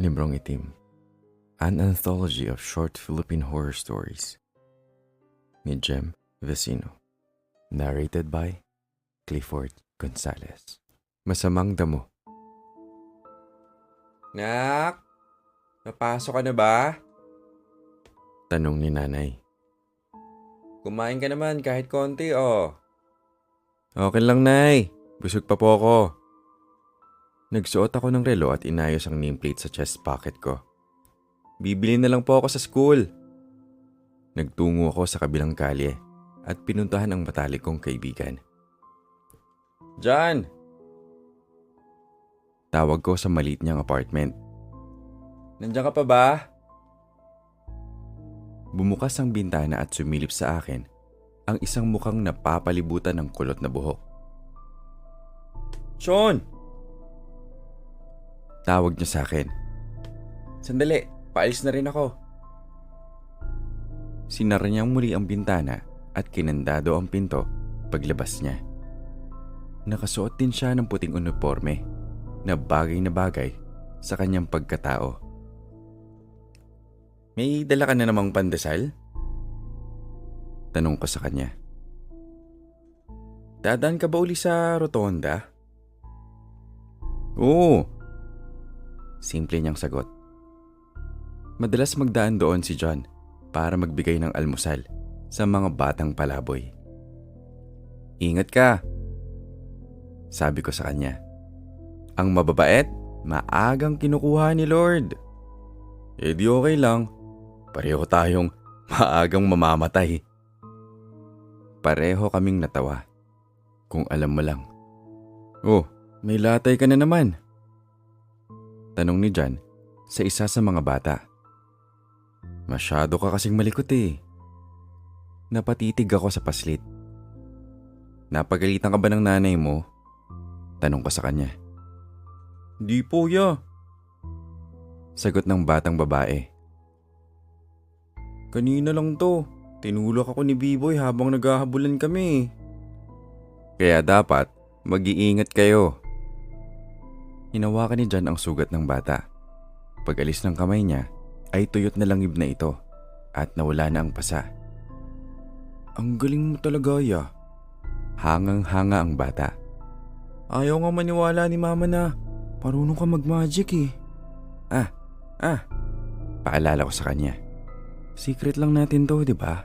Librong Itim, an anthology of short Philippine horror stories ni Jem Vecino. Narrated by Clifford Gonzalez. Masamang Damo. Nak, napasok ka na ba? Tanong ni nanay. Kumain ka naman kahit konti oh. Okay lang, nay. Busog pa po ako. Nagsuot ako ng relo at inayos ang nameplate sa chest pocket ko. Bibili na lang po ako sa school. Nagtungo ako sa kabilang kalye at pinuntahan ang matalik kong kaibigan. John! Tawag ko sa maliit niyang apartment. Nandiyan ka pa ba? Bumukas ang bintana at sumilip sa akin ang isang mukhang napapalibutan ng kulot na buhok. Sean! Tawag niya sa akin. Sandali, paalis na rin ako. Sinara niyang muli ang bintana at kinandado ang pinto paglabas niya. Nakasuot din siya ng puting uniforme na bagay sa kanyang pagkatao. May dala ka na namang pandesal? Tanong ko sa kanya. Dadaan ka ba uli sa rotonda? Oo. Simple niyang sagot. Madalas magdaan doon si John para magbigay ng almusal sa mga batang palaboy. Ingat ka, sabi ko sa kanya. Ang mababait, maagang kinukuha ni Lord. Eh di okay lang. Pareho tayong maagang mamamatay. Pareho kaming natawa. Kung alam mo lang. Oh, may latay ka na naman. Tanong ni John sa isa sa mga bata. Masyado ka kasing malikot eh. Napatitig ako sa paslit. Napagalitan ka ba ng nanay mo? Tanong ko sa kanya. Di po ya. Sagot ng batang babae. Kanina lang to. Tinulak ako ni B-Boy habang naghahabulan kami. Kaya dapat mag-iingat kayo. Hinawakan ni John ang sugat ng bata. Pag-alis ng kamay niya ay tuyot na langib na ito at nawala na ang pasa. Ang galing mo talaga, ya. Hangang-hanga ang bata. Ayaw nga maniwala ni mama na marunong ka mag-magic eh. Paalala ko sa kanya. Secret lang natin to, di ba?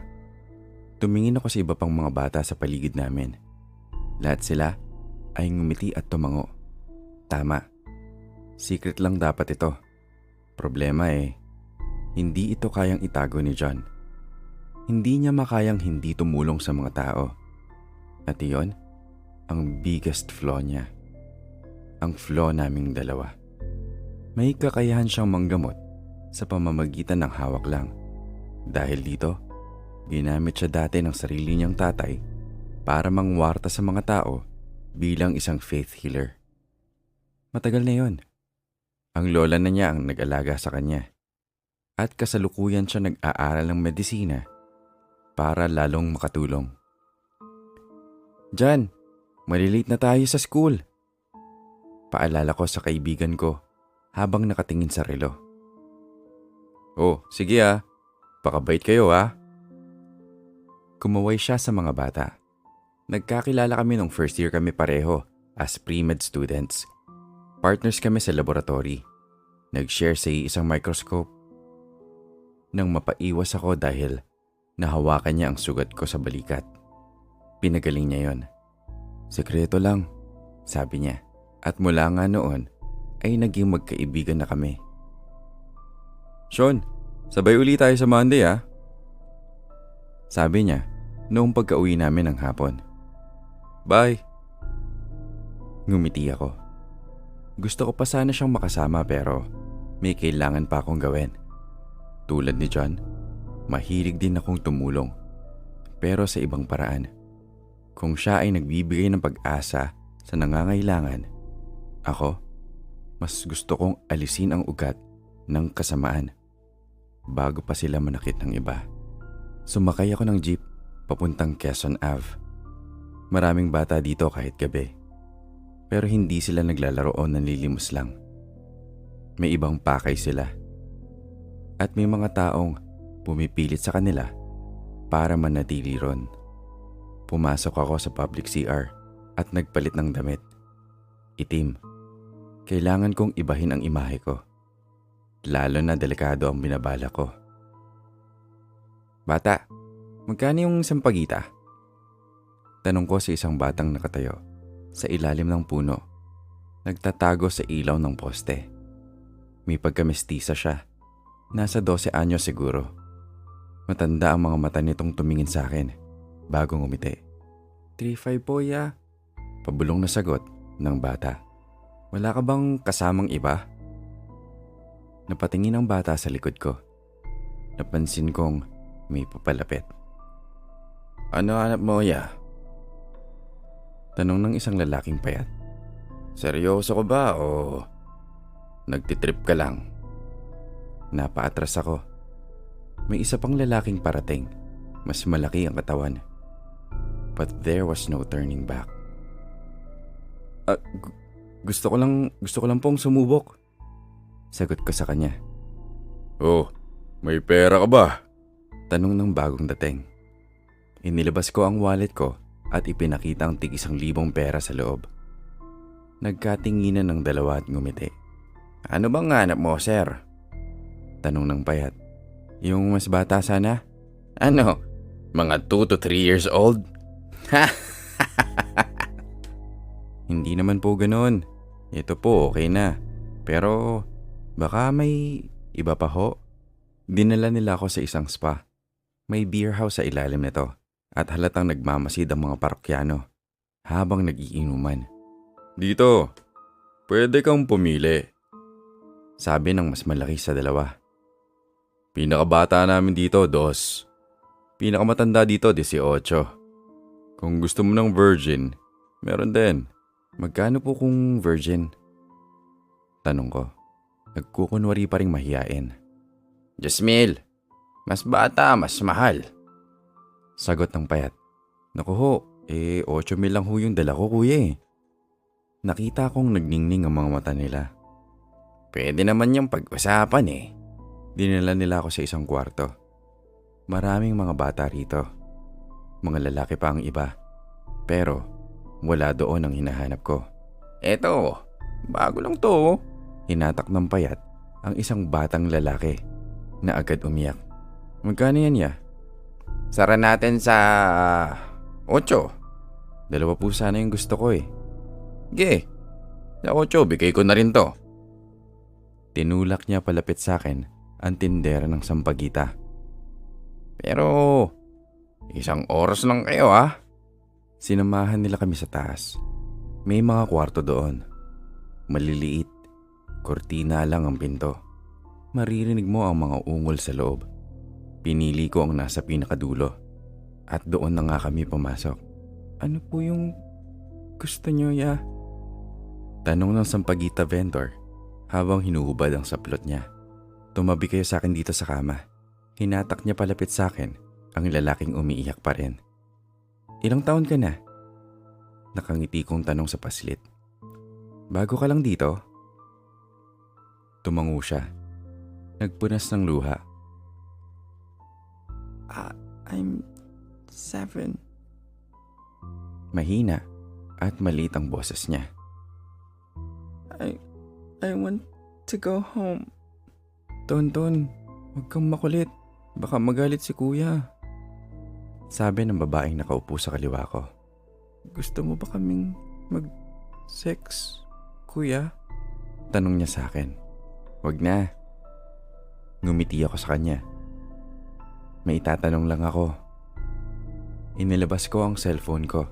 Tumingin ako sa iba pang mga bata sa paligid namin. Lahat sila ay ngumiti at tumango. Tama. Secret lang dapat ito. Problema hindi ito kayang itago ni John. Hindi niya makayang hindi tumulong sa mga tao. At iyon, ang biggest flaw niya. Ang flaw naming dalawa. May kakayahan siyang manggamot sa pamamagitan ng hawak lang. Dahil dito, ginamit siya dati ng sarili niyang tatay para mangwarta sa mga tao bilang isang faith healer. Matagal na yon. Ang lola na niya ang nag-alaga sa kanya. At kasalukuyan siya nag-aaral ng medisina para lalong makatulong. Jan, malilate na tayo sa school. Paalala ko sa kaibigan ko habang nakatingin sa relo. Oh, sige Pakabait kayo Kumaway siya sa mga bata. Nagkakilala kami nung first year kami pareho as pre-med students. Partners kami sa laboratory. Nag-share sa isang microscope. Nang mapaiwas ako dahil nahawakan niya ang sugat ko sa balikat. Pinagaling niya yon. Sekreto lang, sabi niya. At mula nga noon ay naging magkaibigan na kami. Sean, sabay uli tayo sa Monday sabi niya noong pagka-uwi namin ng hapon. Bye. Ngumiti ako. Gusto ko pa sana siyang makasama pero may kailangan pa akong gawin. Tulad ni John, mahilig din akong tumulong. Pero sa ibang paraan. Kung siya ay nagbibigay ng pag-asa sa nangangailangan, ako, mas gusto kong alisin ang ugat ng kasamaan bago pa sila manakit ng iba. Sumakay ako ng jeep papuntang Quezon Ave. Maraming bata dito kahit gabi. Pero hindi sila naglalaro o nanlilimos lang. May ibang pakay sila. At may mga taong pumipilit sa kanila para manatili ron. Pumasok ako sa public CR at nagpalit ng damit. Itim. Kailangan kong ibahin ang imahe ko. Lalo na delikado ang binabala ko. Bata, magkano yung sampagita? Tanong ko sa isang batang nakatayo sa ilalim ng puno. Nagtatago sa ilaw ng poste. May pagkamestisa siya. Nasa 12 anyos siguro. Matanda ang mga mata nitong tumingin sa akin bago ngumiti. 3-5 po, ya. Pabulong na sagot ng bata. Wala ka bang kasamang iba? Napatingin ang bata sa likod ko. Napansin kong may papalapit. Ano hanap mo, ya? Tanong ng isang lalaking payat. Seryoso ko ba o nagtitrip ka lang? Napaatras ako. May isa pang lalaking parating. Mas malaki ang katawan. But there was no turning back. Gusto ko lang pong sumubok. Sagot ko sa kanya. Oh, may pera ka ba? Tanong ng bagong dating. Inilabas ko ang wallet ko at ipinakita ang tig-1,000 pera sa loob. Nagkatinginan ng dalawa at ngumiti. Ano bang hanap mo, sir? Tanong ng payat. Yung mas bata sana? Ano? Mga 2 to 3 years old? Ha! Hindi naman po ganoon. Ito po okay na. Pero baka may iba pa ho. Dinala nila ako sa isang spa. May beer house sa ilalim nito at halatang nagmamasid ang mga parokyano habang nag-iinuman. Dito, pwede kang pumili. Sabi ng mas malaki sa dalawa. Pinakabata namin dito, 2. Pinakamatanda dito, 18. Kung gusto mo ng virgin, meron din. Magkano po kung virgin? Tanong ko. Nagkukunwari pa ring mahiyain. 10,000. Mas bata, mas mahal. Sagot ng payat. Naku ho, 8,000 lang ho yung dala ko, kuya eh. Nakita kong nagningning ang mga mata nila. Pwede naman yung pag-usapan eh. Dinala nila ako sa isang kwarto. Maraming mga bata rito. Mga lalaki pa ang iba. Pero wala doon ang hinahanap ko. Eto, bago lang to. Hinatak ng payat ang isang batang lalaki na agad umiyak. Magkano yan, ya? Sara natin sa 8. 2 po sana yung gusto ko eh. Ge, sa 8 bigay ko na rin to. Tinulak niya palapit sa akin ang tindera ng sampagita. Pero 1 oras lang kayo ha. Sinamahan nila kami sa taas. May mga kwarto doon. Maliliit. Kortina lang ang pinto. Maririnig mo ang mga ungol sa loob. Pinili ko ang nasa pinakadulo. At doon na nga kami pumasok. Ano po yung gusto nyo, ya? Tanong ng sampagita vendor habang hinuhubad ang saplot niya. Tumabi kayo sa akin dito sa kama. Hinatak niya palapit sa akin ang lalaking umiiyak pa rin. Ilang taon ka na? Nakangiti kong tanong sa paslit. Bago ka lang dito? Tumango siya. Nagpunas ng luha. I'm 7. Mahina at maliit ang boses niya. I want to go home. Tonton, huwag kang makulit. Baka magalit si kuya. Sabi ng babaeng nakaupo sa kaliwa ko. Gusto mo ba kaming mag-sex, kuya? Tanong niya sa akin. Wag na. Ngumiti ako sa kanya. May itatanong lang ako. Inilabas ko ang cellphone ko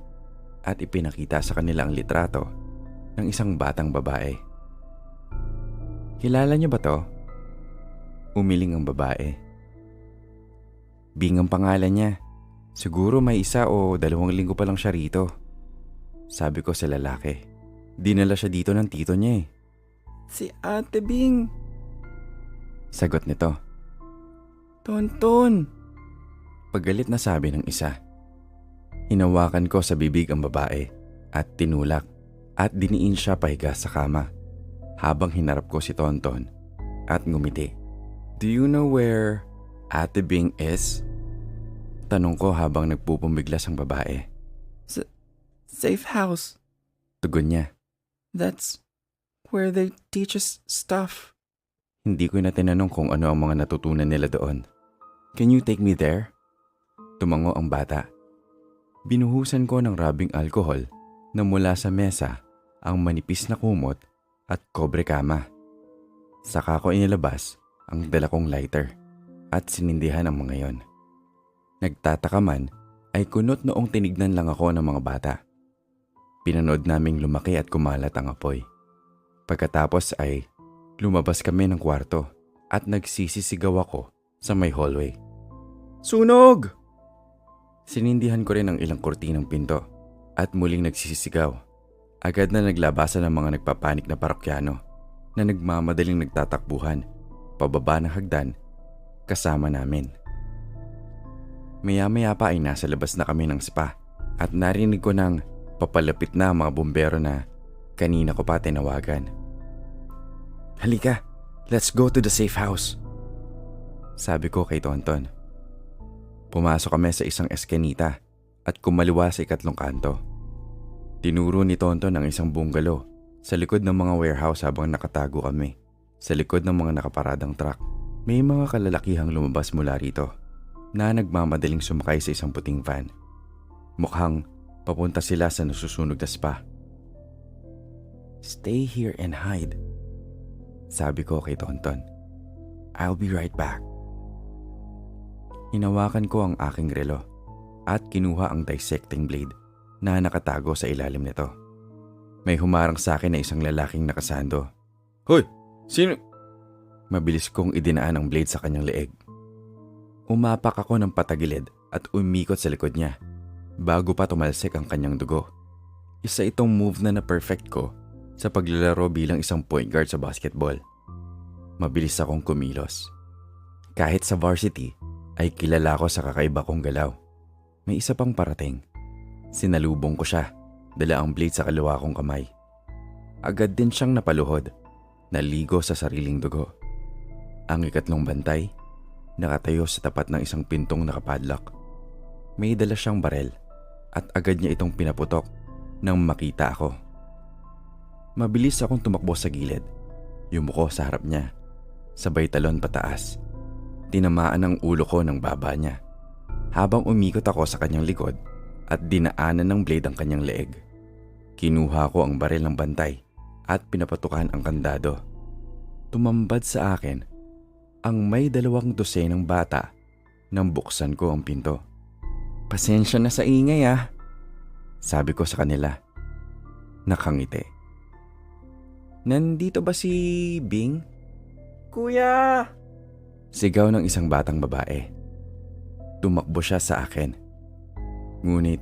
at ipinakita sa kanila ang litrato ng isang batang babae. Kilala niyo ba to? Umiling ang babae. Bing ang pangalan niya. Siguro may 1 o 2 linggo pa lang siya rito. Sabi ko sa lalaki. Dinala siya dito ng tito niya eh. Si Ate Bing. Sagot nito. Tonton. Pagalit na sabi ng isa. Hinawakan ko sa bibig ang babae at tinulak at diniin siya pahiga sa kama habang hinarap ko si Tonton at ngumiti. Do you know where Ate Bing is? Tanong ko habang nagpupumiglas ang babae. Safe house. Tugon niya. That's where they teach us stuff. Hindi ko na tinanong kung ano ang mga natutunan nila doon. Can you take me there? Tumango ang bata. Binuhusan ko ng rabing alkohol na mula sa mesa ang manipis na kumot at kobre kama. Saka ko inilabas ang dala kong lighter at sinindihan ang mga yon. Nagtataka man ay kunot noong tinignan lang ako ng mga bata. Pinanood naming lumaki at kumalat ang apoy. Pagkatapos ay lumabas kami ng kwarto at nagsisisigaw ako sa may hallway. Sunog! Sinindihan ko rin ang ilang kurtinang pinto at muling nagsisisigaw. Agad na naglabasan ang mga nagpapanik na parokyano na nagmamadaling nagtatakbuhan pababa ng hagdan kasama namin. Maya-maya pa ay nasa labas na kami ng spa at narinig ko ng papalapit na ang mga bumbero na kanina ko pa tinawagan. Halika, let's go to the safe house. Sabi ko kay Tonton. Pumasok kami sa isang eskenita at kumaliwa sa ikatlong kanto. Tinuro ni Tonton ang isang bungalow sa likod ng mga warehouse habang nakatago kami. Sa likod ng mga nakaparadang truck, may mga kalalakihang lumabas mula rito na nagmamadaling sumakay sa isang puting van. Mukhang papunta sila sa nasusunog na spa. Stay here and hide. Sabi ko kay Tonton. I'll be right back. Hinawakan ko ang aking relo at kinuha ang dissecting blade na nakatago sa ilalim nito. May humarang sa akin na isang lalaking nakasando. Hoy! Sino? Mabilis kong idinaan ang blade sa kanyang leeg. Umapak ako ng patagilid at umikot sa likod niya bago pa tumalsik ang kanyang dugo. Isa itong move na perfect ko sa paglalaro bilang isang point guard sa basketball. Mabilis akong kumilos. Kahit sa varsity, ay kilala ko sa kakaiba kong galaw. May isa pang parating. Sinalubong ko siya, dala ang blade sa kaliwa kong kamay. Agad din siyang napaluhod, naligo sa sariling dugo. Ang ikatlong bantay, nakatayo sa tapat ng isang pintong nakapadlock. May dala siyang barel at agad niya itong pinaputok nang makita ako. Mabilis akong tumakbo sa gilid, yumuko sa harap niya, sabay talon pataas. Tinamaan ang ulo ko ng baba niya habang umikot ako sa kanyang likod at dinaanan ng blade ang kanyang leeg. Kinuha ko ang baril ng bantay at pinapatukan ang kandado. Tumambad sa akin ang may 2 dosenang bata nang buksan ko ang pinto. Pasensya na sa ingay sabi ko sa kanila. Nakangiti. Nandito ba si Bing? Kuya! Sigaw ng isang batang babae. Tumakbo siya sa akin. Ngunit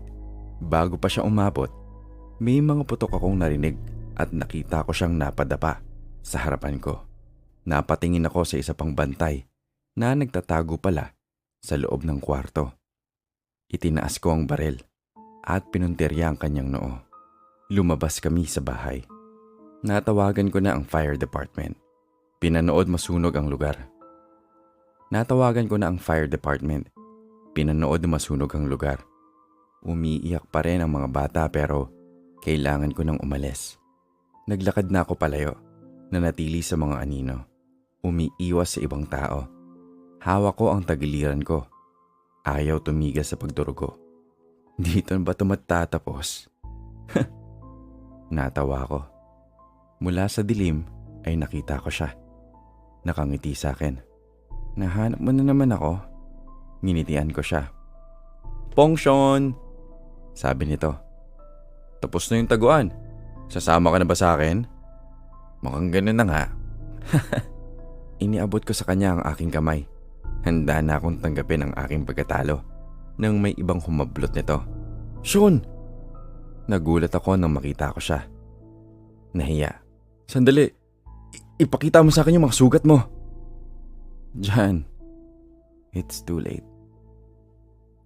bago pa siya umabot, may mga putok akong narinig at nakita ko siyang napadapa sa harapan ko. Napatingin ako sa isa pang bantay na nagtatago pala sa loob ng kwarto. Itinaas ko ang baril at pinuntirya ang kanyang noo. Lumabas kami sa bahay. Natawagan ko na ang fire department. Pinanood masunog ang lugar. Pinanood masunog ang lugar. Umiiyak pa rin ang mga bata pero kailangan ko nang umalis. Naglakad na ako palayo, nanatili sa mga anino. Umiiwas sa ibang tao. Hawak ko ang tagiliran ko. Ayaw tumigil sa pagdurugo. Dito ba ito matatapos? Natawa ko. Mula sa dilim ay nakita ko siya. Nakangiti sa akin. Nahanap mo na naman ako. Nginitian ko siya. Pongsyon! Sabi nito. Tapos na yung taguan. Sasama ka na ba sa akin? Mukhang ganun na nga. Iniabot ko sa kanya ang aking kamay. Handa na akong tanggapin ang aking pagkatalo nang may ibang humablot nito. Sean! Nagulat ako nang makita ko siya. Nahiya. Sandali. Ipakita mo sa akin yung mga sugat mo. Jan, it's too late.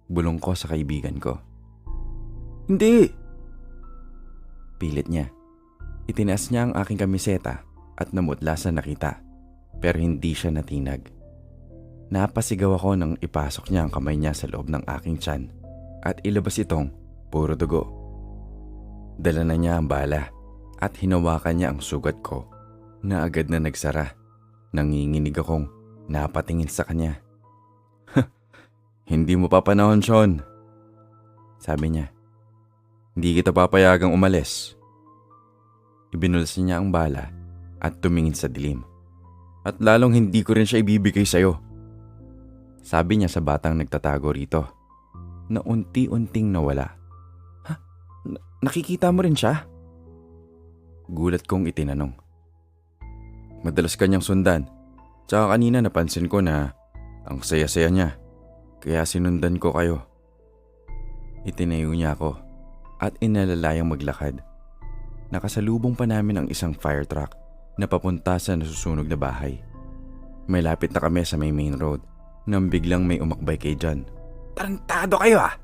Bulong ko sa kaibigan ko. Hindi! Pilit niya. Itinaas niya ang aking kamiseta at namutla sa nakita pero hindi siya natinag. Napasigaw ako nang ipasok niya ang kamay niya sa loob ng aking tiyan at ilabas itong puro dugo. Dala na niya ang bala at hinawakan niya ang sugat ko na agad na nagsara. Nanginginig akong napatingin sa kanya. Hindi mo pa panahon, Sean. Sabi niya. Hindi kita papayagang umalis. Ibinulsa niya ang bala at tumingin sa dilim. At lalong hindi ko rin siya ibibigay sa'yo. Sabi niya sa batang nagtatago rito na unti-unting nawala. Ha? Nakikita mo rin siya? Gulat kong itinanong. Madalas kanyang sundan. Tsaka kanina napansin ko na ang saya-saya niya. Kaya sinundan ko kayo. Itinayo niya ako at inalalayang maglakad. Nakasalubong pa namin ang isang fire truck na papunta sa nasusunog na bahay. May lapit na kami sa may main road nang biglang may umakbay kay John. Tarantado kayo ah!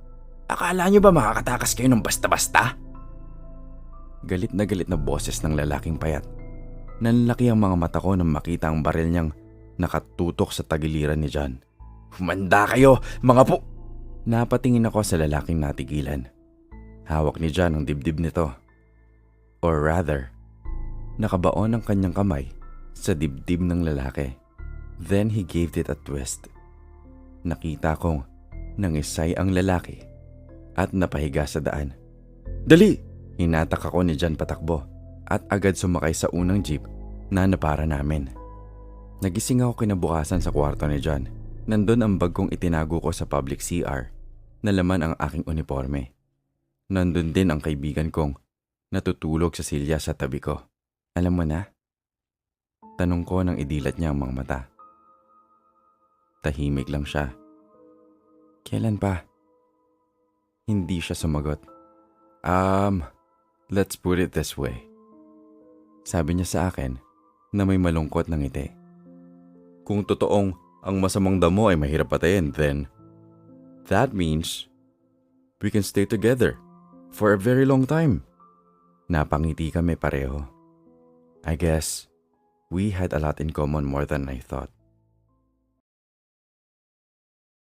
Akala niyo ba makakatakas kayo ng basta-basta? Galit na boses ng lalaking payat. Nanlaki ang mga mata ko nang makita ang baril niyang nakatutok sa tagiliran ni John. Humanda kayo, mga po! Napatingin ako sa lalaking natigilan. Hawak ni John ang dibdib nito. Or rather, nakabaon ang kanyang kamay sa dibdib ng lalaki. Then he gave it a twist. Nakita kong nangisay ang lalaki at napahiga sa daan. Dali! Hinatak ako ni John patakbo at agad sumakay sa unang jeep na napara namin. Nagising ako kinabukasan sa kwarto ni John. Nandun ang bag kong itinago ko sa public CR na laman ang aking uniforme. Nandun din ang kaibigan kong natutulog sa silya sa tabi ko. Alam mo na? Tanong ko nang idilat niya ang mga mata. Tahimik lang siya. Kailan pa? Hindi siya sumagot. Let's put it this way. Sabi niya sa akin na may malungkot na ngiti. Kung totoong ang masamang damo ay mahirap patayin, then that means we can stay together for a very long time. Napangiti kami pareho. I guess we had a lot in common more than I thought.